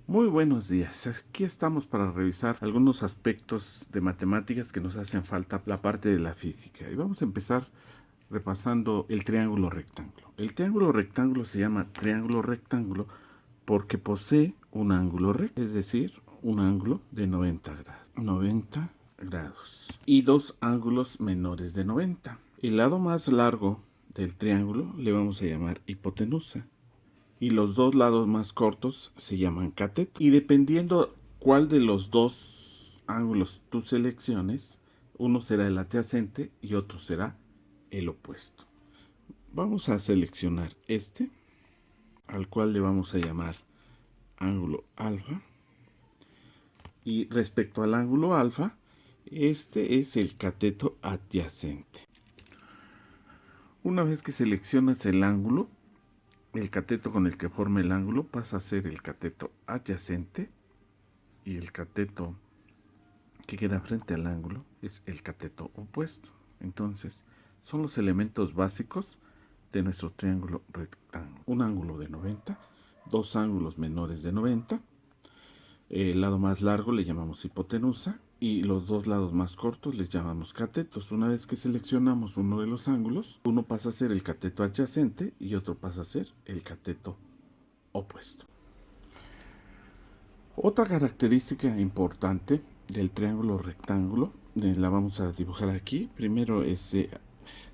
Muy buenos días. Aquí estamos para revisar algunos aspectos de matemáticas que nos hacen falta la parte de la física. Y vamos a empezar repasando el triángulo rectángulo. El triángulo rectángulo se llama triángulo rectángulo porque posee un ángulo recto, es decir, un ángulo de 90 grados. 90 grados. Y dos ángulos menores de 90. El lado más largo del triángulo le vamos a llamar hipotenusa. Y los dos lados más cortos se llaman cateto. Y dependiendo cuál de los dos ángulos tú selecciones, uno será el adyacente y otro será el opuesto. Vamos a seleccionar este, al cual le vamos a llamar ángulo alfa. Y respecto al ángulo alfa, este es el cateto adyacente. Una vez que seleccionas el ángulo, el cateto con el que forma el ángulo pasa a ser el cateto adyacente y el cateto que queda frente al ángulo es el cateto opuesto. Entonces, son los elementos básicos de nuestro triángulo rectángulo. Un ángulo de 90, dos ángulos menores de 90, el lado más largo le llamamos hipotenusa y los dos lados más cortos les llamamos catetos. Una vez que seleccionamos uno de los ángulos, uno pasa a ser el cateto adyacente y otro pasa a ser el cateto opuesto. Otra característica importante del triángulo rectángulo, la vamos a dibujar aquí. Primero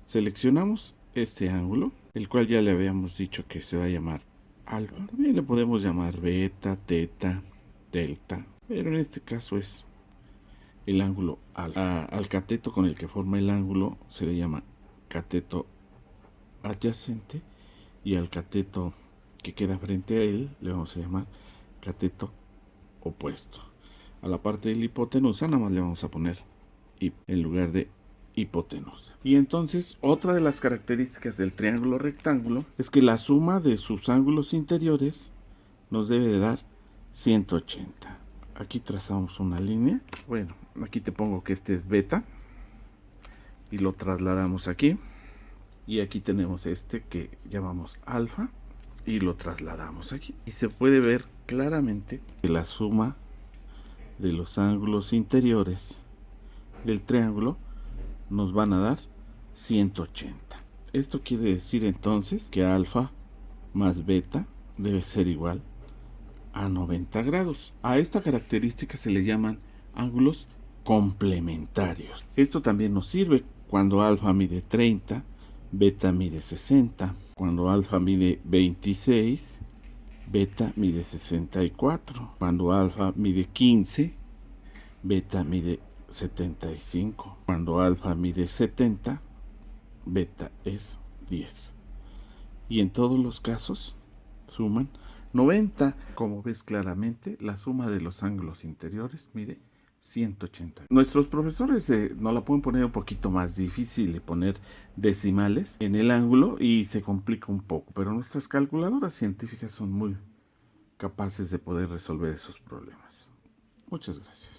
seleccionamos este ángulo, el cual ya le habíamos dicho que se va a llamar alfa. También le podemos llamar beta, teta, delta, pero en este caso es el ángulo alfa. Al cateto con el que forma el ángulo se le llama cateto adyacente y al cateto que queda frente a él le vamos a llamar cateto opuesto. A la parte de la hipotenusa nada más le vamos a poner en lugar de hipotenusa. Y entonces otra de las características del triángulo rectángulo es que la suma de sus ángulos interiores nos debe de dar 180. Aquí trazamos una línea. Bueno, aquí te pongo que este es beta y lo trasladamos aquí. Y aquí tenemos este que llamamos alfa y lo trasladamos aquí. Y se puede ver claramente que la suma de los ángulos interiores del triángulo nos van a dar 180. Esto quiere decir entonces que alfa más beta debe ser igual a 90 grados. A esta característica se le llaman ángulos complementarios. Esto también nos sirve cuando alfa mide 30, beta mide 60. Cuando alfa mide 26, beta mide 64. Cuando alfa mide 15, beta mide 75. Cuando alfa mide 70, beta es 10. Y en todos los casos suman 90. Como ves claramente, la suma de los ángulos interiores mide 180. Nuestros profesores nos la pueden poner un poquito más difícil de poner decimales en el ángulo y se complica un poco, pero nuestras calculadoras científicas son muy capaces de poder resolver esos problemas. Muchas gracias.